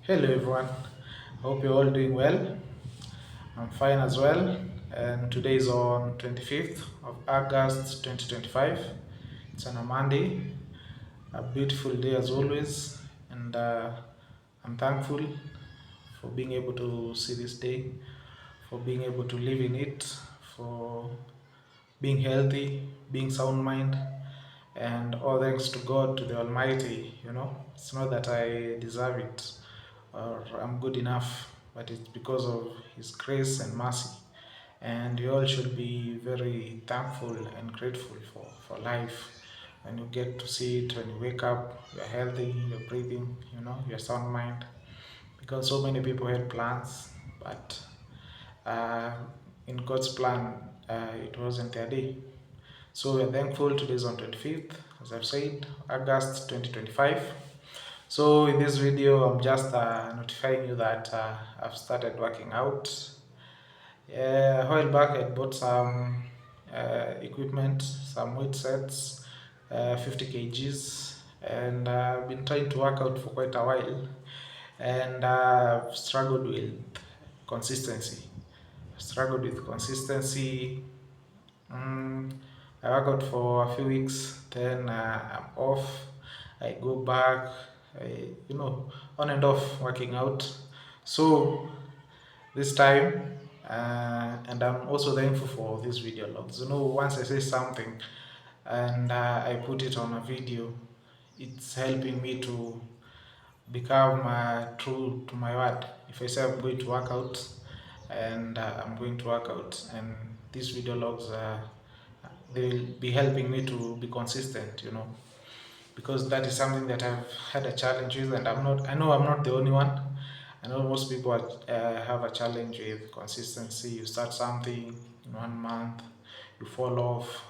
Hello everyone, hope you're all doing well. I'm fine as well, and today is on 25th of August 2025. It's on a Monday, a beautiful day as always, and I'm thankful for being able to see this day, for being able to live in it, for being healthy, being sound mind, and all thanks to God, to the Almighty. It's not that I deserve it or I'm good enough, but it's because of His grace and mercy. And you all should be very thankful and grateful for life. When you get to see it, when you wake up, you're healthy, you're breathing, you're sound mind. Because so many people had plans, but uh, in God's plan, it wasn't their day. So we're thankful. Today's on 25th, as I've said, August 2025. So in this video, I'm just notifying you that I've started working out. A while back, I bought some equipment, some weight sets, 50 kgs, and I've been trying to work out for quite a while, and I've struggled with consistency. Struggled with consistency. Mm, I work out for a few weeks, then I'm off. I go back, on and off working out. So this time, and I'm also thankful for these video logs. Once I say something and I put it on a video, it's helping me to become true to my word. If I say I'm going to work out, and I'm going to work out, and these video logs, they'll be helping me to be consistent, because that is something that I've had a challenge with, and I know I'm not the only one. I know most people have a challenge with consistency. You start something in 1 month, you fall off.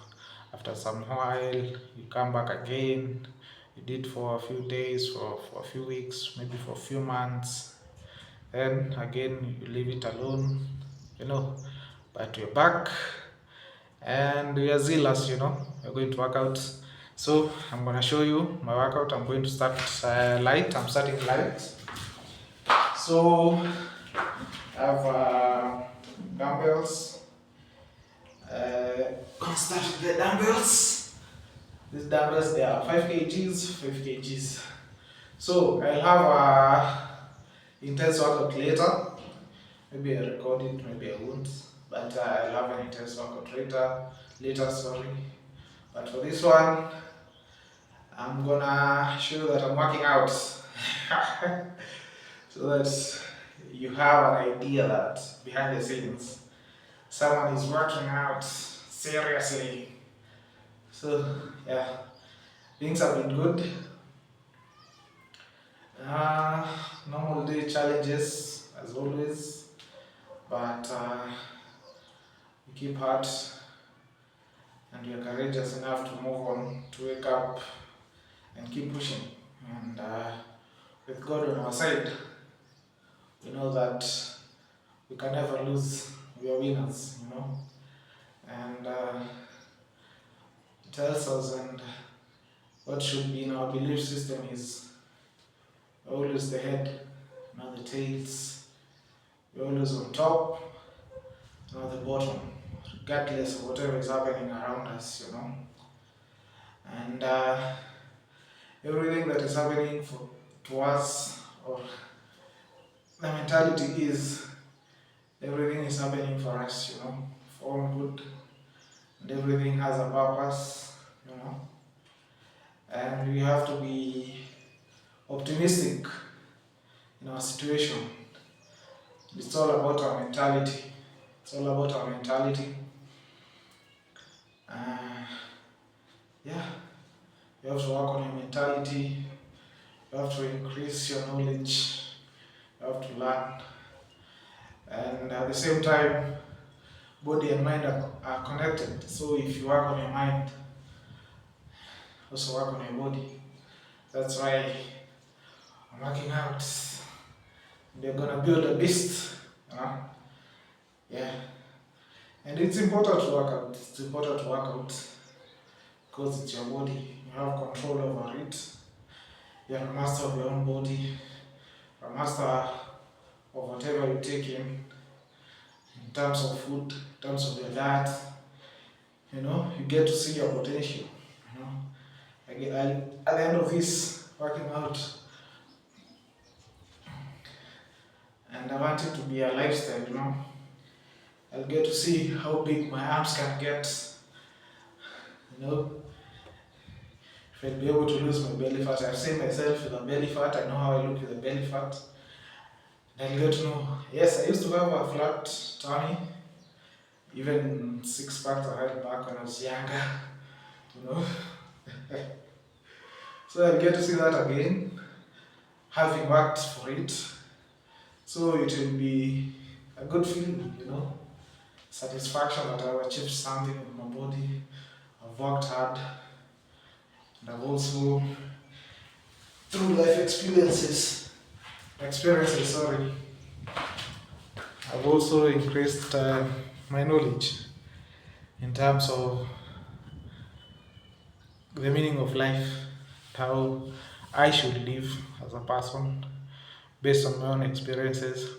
After some while, you come back again. You did for a few days, for a few weeks, maybe for a few months. Then again, you leave it alone, you know. But you're back, and we are zealous, we're going to work out. So I'm going to show you my workout. I'm going to start light. I'm starting light. So I have dumbbells. Gonna start with the dumbbells. These dumbbells, they are 5 kgs, 5 kgs. So I'll have a intense workout later. Maybe I record it, maybe I won't. But I'll have an intense workout later, sorry. But for this one, I'm gonna show that I'm working out. So that you have an idea that behind the scenes, someone is working out seriously. So yeah, things have been good. Normal day challenges as always, but we keep hard and we are courageous enough to move on, to wake up and keep pushing. And with God on our side, we know that we can never lose. We are winners, and it tells us, and what should be in our belief system is always the head, not the tails. We're always on top, not the bottom, regardless of whatever is happening around us, And everything that is happening to us, or the mentality is, everything is happening for us, for all good, and everything has a purpose, and we have to be optimistic in our situation. It's all about our mentality. It's all about our mentality. Yeah, you have to work on your mentality. You have to increase your knowledge. You have to learn. And at the same time, body and mind are connected. So if you work on your mind, also work on your body. That's why I'm working out. They're gonna build a beast. Yeah. And it's important to work out. It's important to work out because it's your body. You have control over it. You are a master of your own body. a master of whatever you take in terms of food, in terms of your diet. You get to see your potential. You know, at the end of this working out, and I want it to be a lifestyle. I'll get to see how big my arms can get. If I'll be able to lose my belly fat. I've seen myself with a belly fat. I know how I look with a belly fat. And I'll get to know. Yes, I used to have a flat tummy, even 6 packs I had back when I was younger. You know. So I'll get to see that again, having worked for it. So it will be a good feeling, satisfaction that I've achieved something with my body. I've worked hard, and I've also, through life experiences, I've also increased my knowledge in terms of the meaning of life, how I should live as a person based on my own experiences.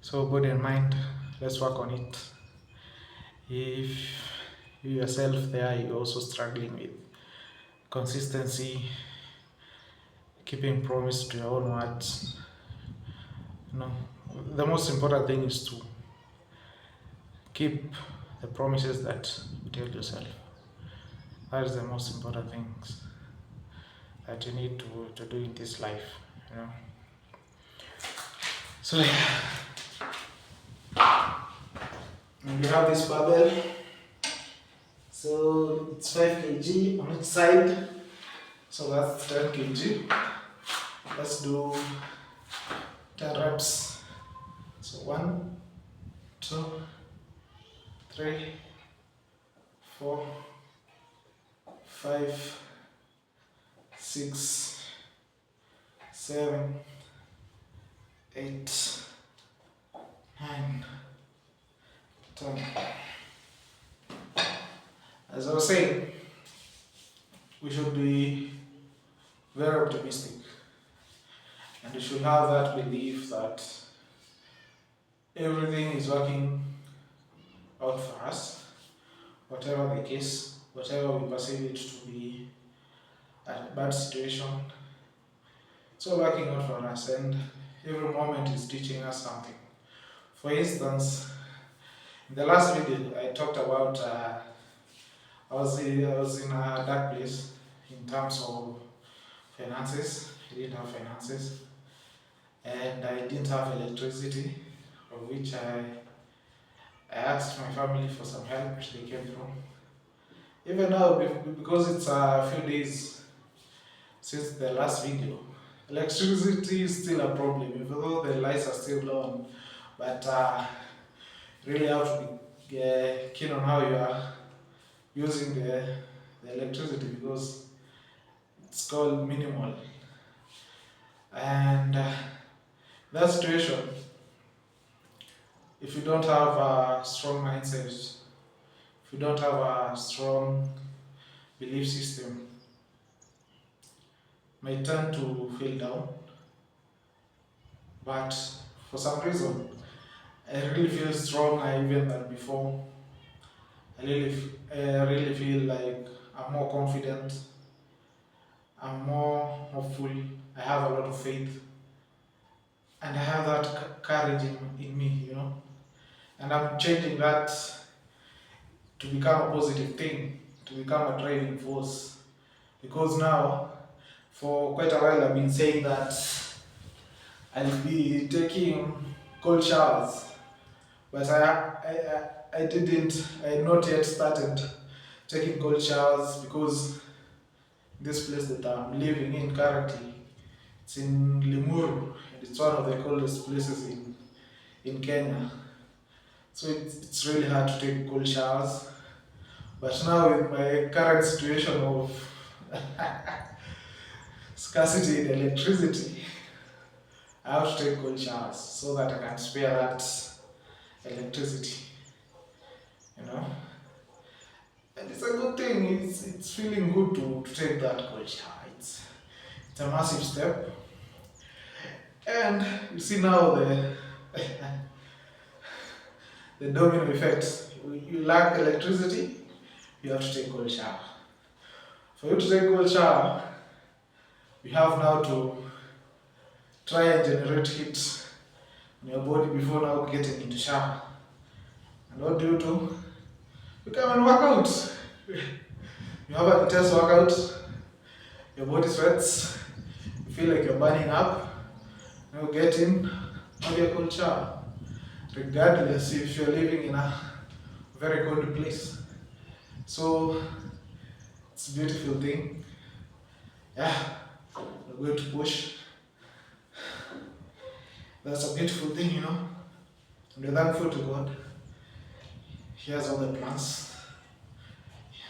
So body and mind, let's work on it. If you yourself there, you're also struggling with consistency, keeping promise to your own words, the most important thing is to keep the promises that you tell yourself. That is the most important things that you need to do in this life. So we have this barbell. So it's 5 kg on each side. So that's 10 kg. Let's do 10 reps. So 1, 2, 3, 4, 5, 6, 7, 8, 9, 10. As I was saying, we should be very optimistic, and we should have that belief that everything is working out for us, whatever the case, whatever we perceive it to be a bad situation. It's all working out for us, and every moment is teaching us something. For instance, in the last video I talked about I was in a dark place in terms of finances. I didn't have finances, and I didn't have electricity, of which I asked my family for some help, which they came through. Even now, because it's a few days since the last video, electricity is still a problem, even though the lights are still on. But you really have to be keen on how you are using the electricity, because it's called minimal. And that situation, if you don't have a strong mindset, if you don't have a strong belief system, might tend to feel down. But for some reason, I really feel stronger even than before. I really feel like I'm more confident, I'm more hopeful, I have a lot of faith, and I have that courage in me, and I'm changing that to become a positive thing, to become a driving force. Because now, for quite a while, I've been saying that I'll be taking cold showers, but I had not yet started taking cold showers, because this place that I'm living in currently, it's in Limuru, and it's one of the coldest places in Kenya. So it's really hard to take cold showers. But now, with my current situation of scarcity in electricity, I have to take cold showers so that I can spare that electricity, And it's a good thing. It's feeling good to take that cold shower. It's a massive step. And you see now the domino effect. You lack electricity, you have to take cold shower. For you to take cold shower, you have now to try and generate heat in your body before now getting into shower. And what do? You come and work out. You have an intense workout, your body sweats, you feel like you're burning up, you get in, have your cold shower. Regardless if you're living in a very cold place. So it's a beautiful thing. Yeah, we're going to push. That's a beautiful thing, you know. And we're thankful to God. He has all the plans.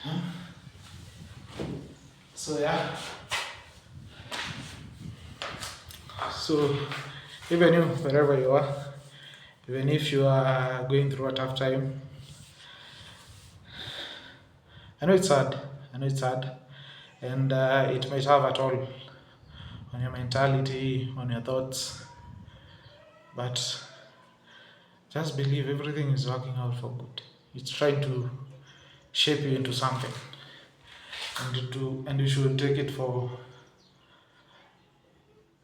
Yeah. So yeah. So even you, wherever you are, even if you are going through a tough time, I know it's hard. And it might have a toll on your mentality, on your thoughts. But just believe everything is working out for good. It's trying to shape you into something, and you should take it for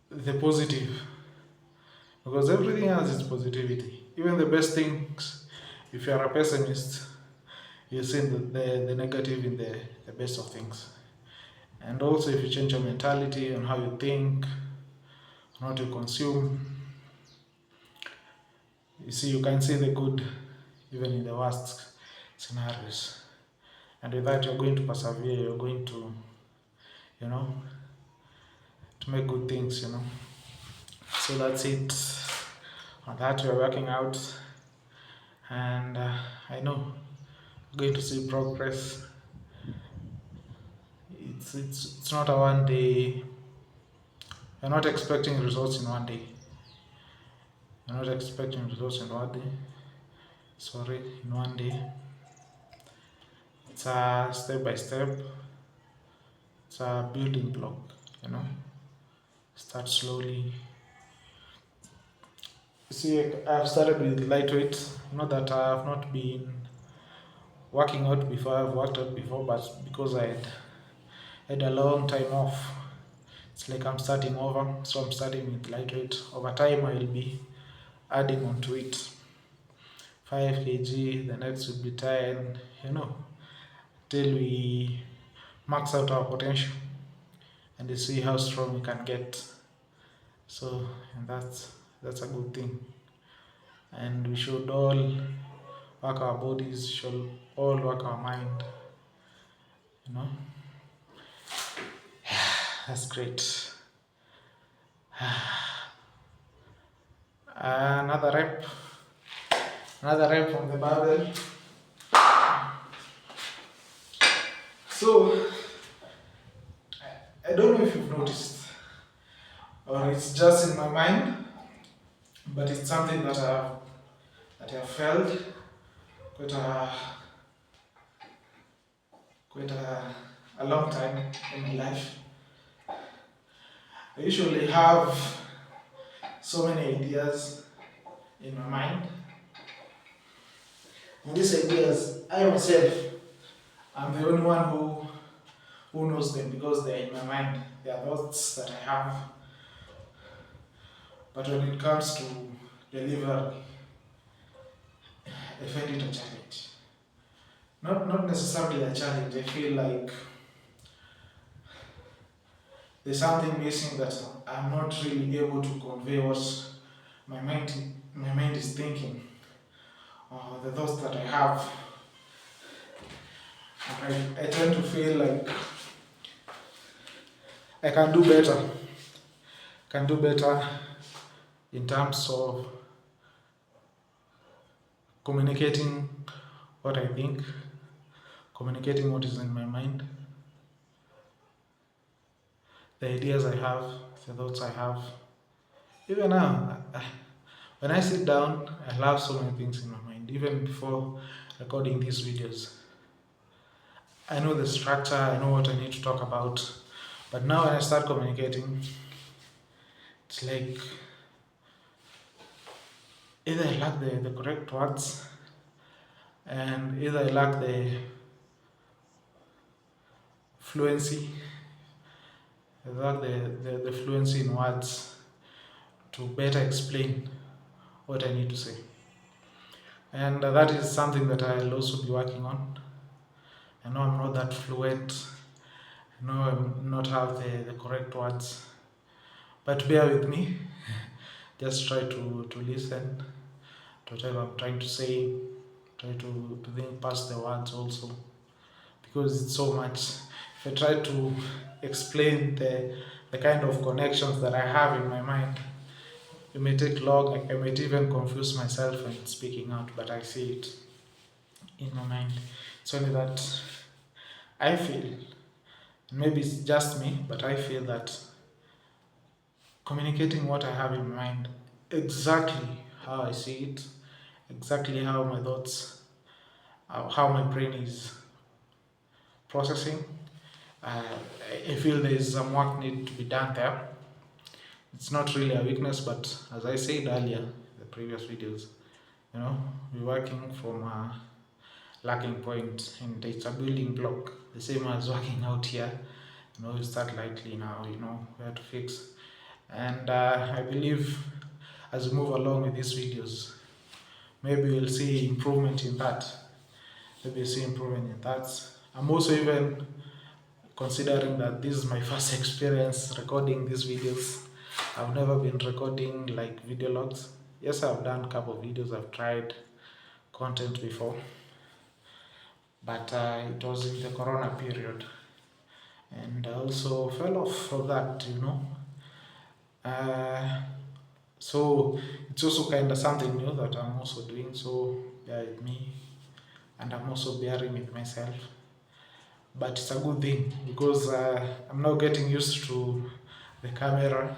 the positive, because everything has its positivity. Even the best things, if you are a pessimist, you see the negative in the best of things. And also, if you change your mentality on how you think, on what you consume, you see, you can see the good even in the worst scenarios. And with that, you're going to persevere, you're going to, to make good things, So that's it. On that, we're working out. And I know we're going to see progress. It's not a one day. You're not expecting results in one day. You're not expecting results in one day. In one day. It's a step by step. It's a building block, Start slowly. See, I've started with lightweight. Not that I've not been working out before. I've worked out before, but because I had a long time off, it's like I'm starting over. So I'm starting with lightweight. Over time, I will be adding on to it. 5 kg, the next will be 10, till we max out our potential and you see how strong we can get. So, and that's a good thing. And we should all work our bodies, should all work our mind, That's great. Another rep from the barbell. So, I don't know if you've noticed, or it's just in my mind, but it's something that I've felt quite a long time in my life. I usually have so many ideas in my mind, and these ideas, I myself, I'm the only one who knows them because they're in my mind. They are thoughts that I have. But when it comes to delivery, I find it a challenge. Not necessarily a challenge. I feel like there's something missing that I'm not really able to convey what my mind is thinking, or the thoughts that I have. I tend to feel like I can do better in terms of communicating what I think, communicating what is in my mind, the ideas I have, the thoughts I have. Even now, when I sit down, I have so many things in my mind. Even before recording these videos, I know the structure, I know what I need to talk about, But now when I start communicating, it's like either I lack the correct words, and either I lack the fluency, I lack the fluency in words to better explain what I need to say. And that is something that I'll also be working on. I know I'm not that fluent, I know I'm not have the correct words, but bear with me. Just try to listen to whatever I'm trying to say, try to think past the words also, because it's so much. If I try to explain the kind of connections that I have in my mind, it may take long, I might even confuse myself when speaking out, but I see it in my mind. It's only that I feel, maybe it's just me, but I feel that communicating what I have in mind, exactly how I see it, exactly how my thoughts, how my brain is processing, I feel there is some work need to be done there. It's not really a weakness, but as I said earlier in the previous videos, we're working from a lacking point, and it's a building block, the same as working out here. You start lightly, now you know where to fix. And I believe as we move along with these videos, maybe we'll see improvement in that. I'm also even considering that this is my first experience recording these videos. I've never been recording like video logs. Yes, I've done a couple of videos, I've tried content before, but it was in the corona period, and I also fell off of that. So it's also kind of something new that I'm also doing, so bear with me, and I'm also bearing with myself. But it's a good thing, because I'm now getting used to the camera,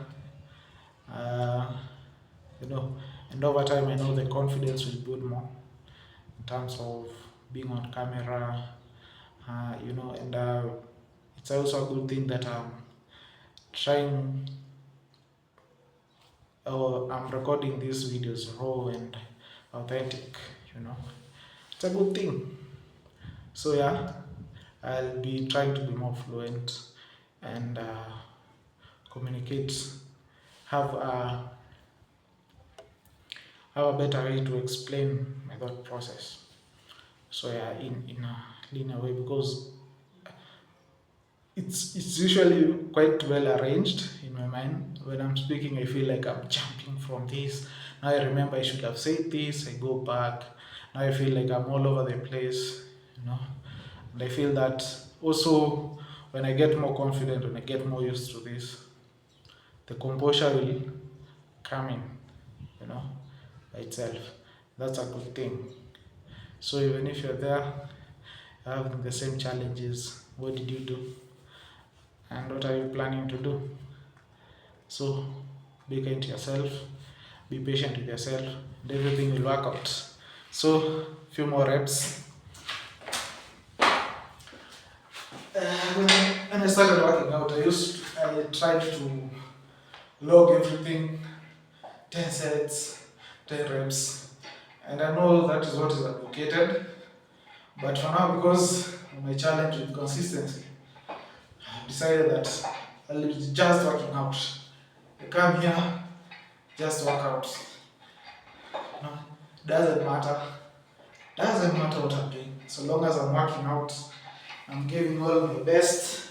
and over time I know the confidence will build more in terms of being on camera, and it's also a good thing that I'm recording these videos raw and authentic. It's a good thing. So yeah, I'll be trying to be more fluent and communicate, have a better way to explain my thought process. So yeah, in a linear way, because it's usually quite well arranged in my mind. When I'm speaking, I feel like I'm jumping from this. Now I remember I should have said this. I go back. Now I feel like I'm all over the place. And I feel that also when I get more confident, when I get more used to this, the composure will come in, by itself. That's a good thing. So even if you're there, having the same challenges, what did you do? And what are you planning to do? So be kind to yourself, be patient with yourself, and everything will work out. So few more reps. When I started working out, I tried to log everything, 10 sets, 10 reps, and I know that is what is advocated. But for now, because of my challenge with consistency, I decided that I'll be just working out. I come here, just work out. Doesn't matter. Doesn't matter what I'm doing. So long as I'm working out, I'm giving all my best.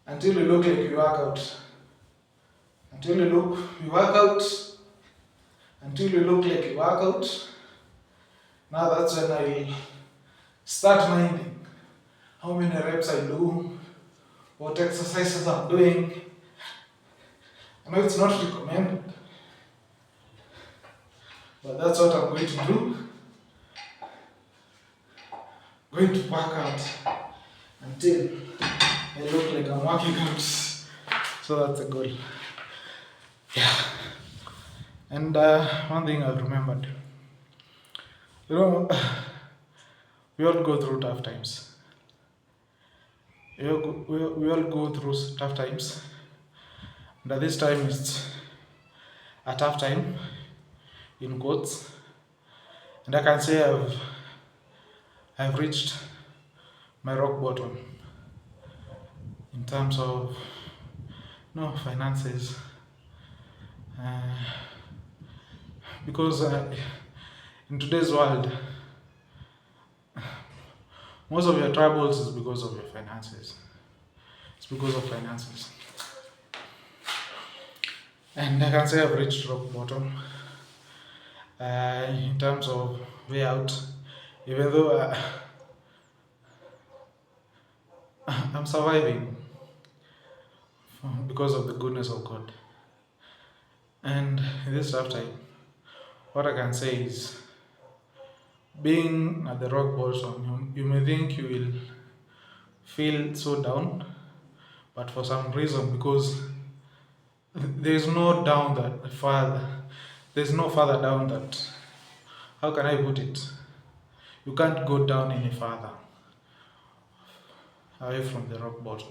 Until you look like you work out. Until you look like you work out. Now that's when I start minding how many reps I do, what exercises I'm doing. I know it's not recommended, but that's what I'm going to do. I'm going to work out until I look like I'm working out. So that's the goal. Yeah. And one thing I've remembered, you know, we all go through tough times. We all go through tough times. And this time is a tough time, in quotes. And I can say I've reached my rock bottom in terms of no finances. Uh, because in today's world, most of your troubles is because of your finances. It's because of finances. And I can say I've reached rock bottom in terms of way out, even though I'm surviving because of the goodness of God. And in this tough time, what I can say is, being at the rock bottom, you may think you will feel so down, but for some reason, because there's no down that further, there's no further down that, how can I put it? You can't go down any further away from the rock bottom.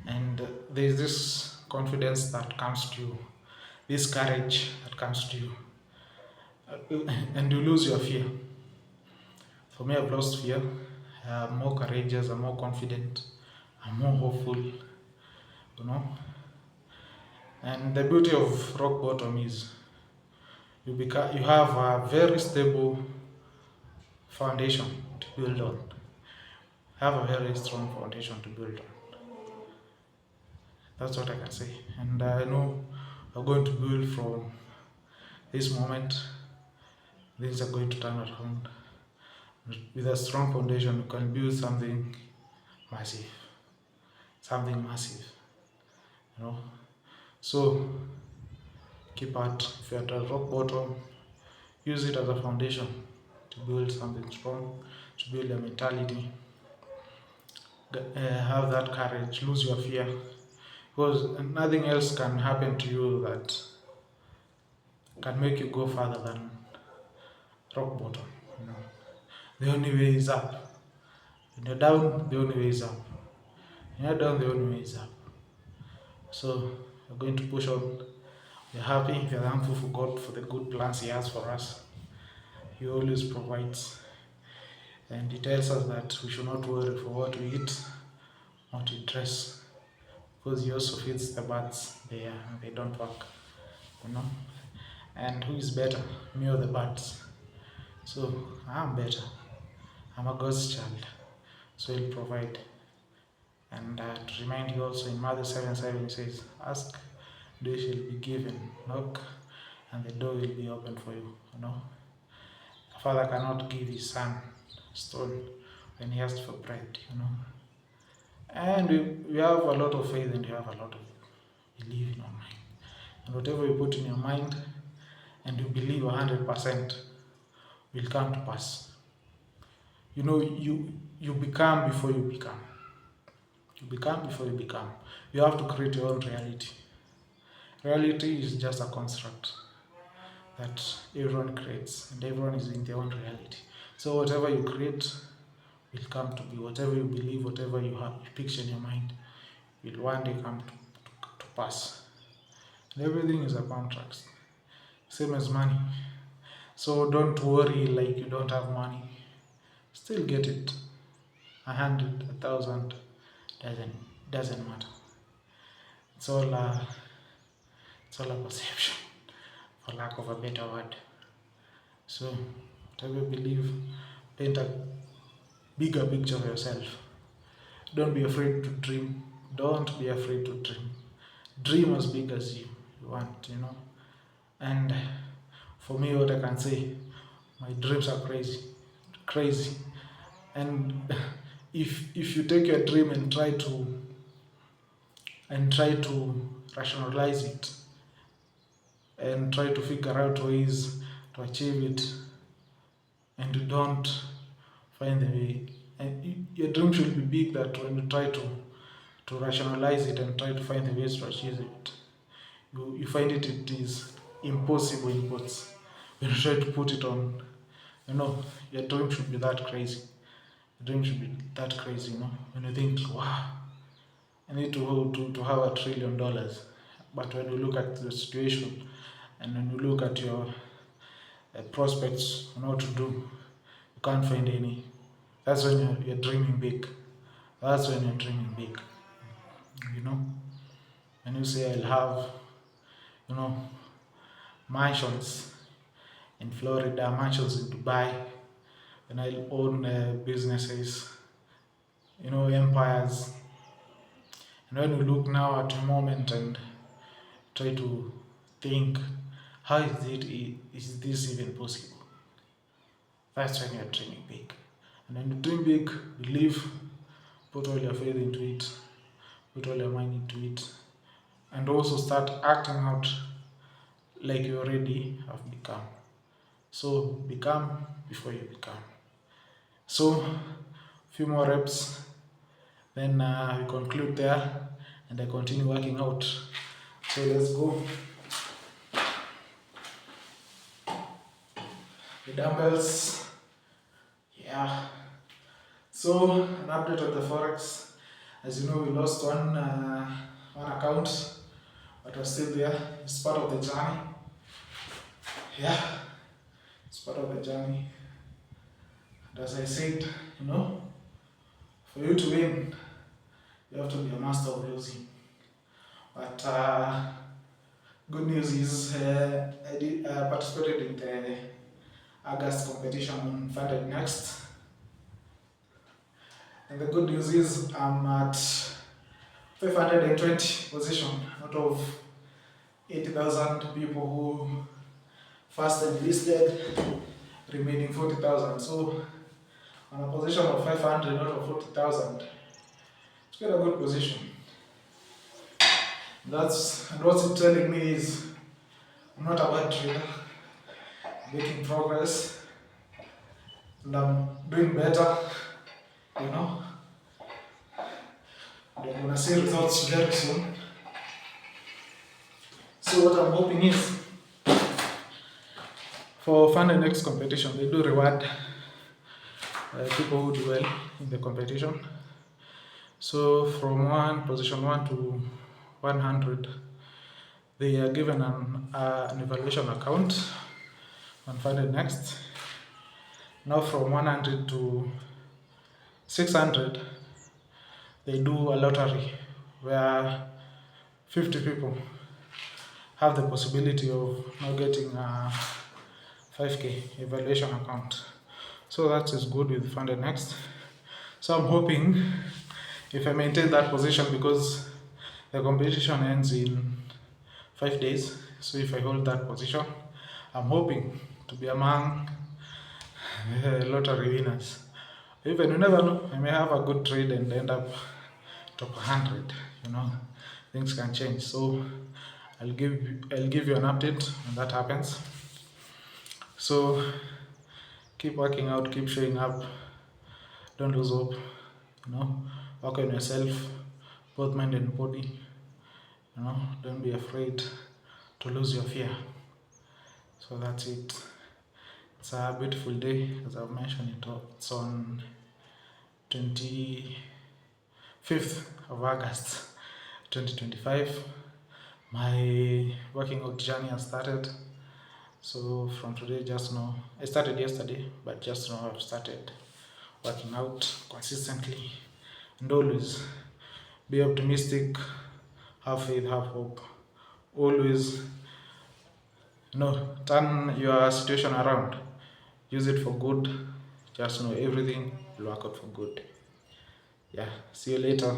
And there's this confidence that comes to you, this courage that comes to you, and you lose your fear. For me, I've lost fear. I'm more courageous, I'm more confident, I'm more hopeful, you know. And the beauty of rock bottom is you have a very stable foundation to build on. Have a very strong foundation to build on. That's what I can say. And I know we're going to build from this moment. Things are going to turn around. With a strong foundation, you can build something massive. Something massive. You know. So keep at, if you're at a rock bottom, use it as a foundation to build something strong, to build a mentality. Have that courage, lose your fear, because nothing else can happen to you that can make you go further than rock bottom. You know, the only way is up. When you're down, the only way is up. When you're down, the only way is up. So we're going to push on. We're happy. We're thankful for God for the good plans He has for us. He always provides, and He tells us that we should not worry for what we eat, what we dress, because He also feeds the birds. They don't work, you know. And who is better, me or the birds? So I'm better. I'm a God's child, so He'll provide. And to remind you also, in Matthew 7:7 it says, "Ask, and you shall be given; knock, and the door will be opened for you." You know, a father cannot give his son stone when he asks for bread. You know, and we have a lot of faith, and we have a lot of belief in our mind. And whatever you put in your mind, and you believe 100%, will come to pass. You know, you become before you become. You become before you become. You have to create your own reality. Reality is just a construct that everyone creates, and everyone is in their own reality. So whatever you create will come to be. Whatever you believe, whatever you picture in your mind, will one day come to pass. And everything is a contract, same as money. So don't worry like you don't have money. Still get it. 100, 1,000, doesn't matter. It's all a perception, for lack of a better word. So whatever you believe, paint a bigger picture of yourself. Don't be afraid to dream. Don't be afraid to dream. Dream as big as you want, you know. And for me, what I can say, my dreams are crazy. And if you take your dream and try to rationalize it, and try to figure out ways to achieve it, and you don't find the way, and your dream should be big, that when you try to rationalize it and try to find the ways to achieve it, you find it is impossible in quotes when you try to put it on. You know, your dream should be that crazy. Your dream should be that crazy, you know. When you think, wow, I need to have $1 trillion. But when you look at the situation and when you look at your prospects on what to do, you can't find any. That's when you're dreaming big. That's when you're dreaming big. You know, when you say I'll have, you know, mansions in Florida, mansions in Dubai, and I'll own businesses, you know, empires. And when you look now at your moment and try to think, how is this even possible? That's when you're dreaming big. And when you dream big, believe, put all your faith into it, put all your mind into it, and also start acting out like you already have become. So become before you become. So few more reps, then we conclude there, and I continue working out. So let's go. The dumbbells, yeah. So an update on the forex. As you know, we lost one account, but we're still there. It's part of the journey. Yeah, it's part of the journey. And as I said, you know, for you to win, you have to be a master of losing. But good news is I participated in the August competition on Funded Next. And the good news is I'm at 520 position out of 80,000 people who first enlisted, remaining 40,000. So on a position of 500 out of 40,000, it's quite a good position. And what's it telling me is I'm not a bad trader, I'm making progress, and I'm doing better, you know. And I'm gonna see results very soon. So what I'm hoping is, for Fund and Next competition, they do reward people who do well in the competition. So from position 1 to 100, they are given an evaluation account on Funded Next. Now from 100 to 600, they do a lottery where 50 people have the possibility of now getting a 5K evaluation account. So that is good with Funded Next. So I'm hoping if I maintain that position, because the competition ends in 5 days. So if I hold that position, I'm hoping to be among lottery winners. Even you never know, I may have a good trade and end up top 100. You know, things can change. So I'll give you an update when that happens. So keep working out, keep showing up, don't lose hope. You know, work on yourself, both mind and body. You know, don't be afraid to lose your fear. So that's it. It's a beautiful day, as I've mentioned it. It's on 25th of August 2025. My working out journey has started. So from today, just know, I started yesterday, but just know I've started working out consistently, and always be optimistic, have faith, have hope. Always, you know, turn your situation around, use it for good. Just know everything will work out for good. Yeah, see you later.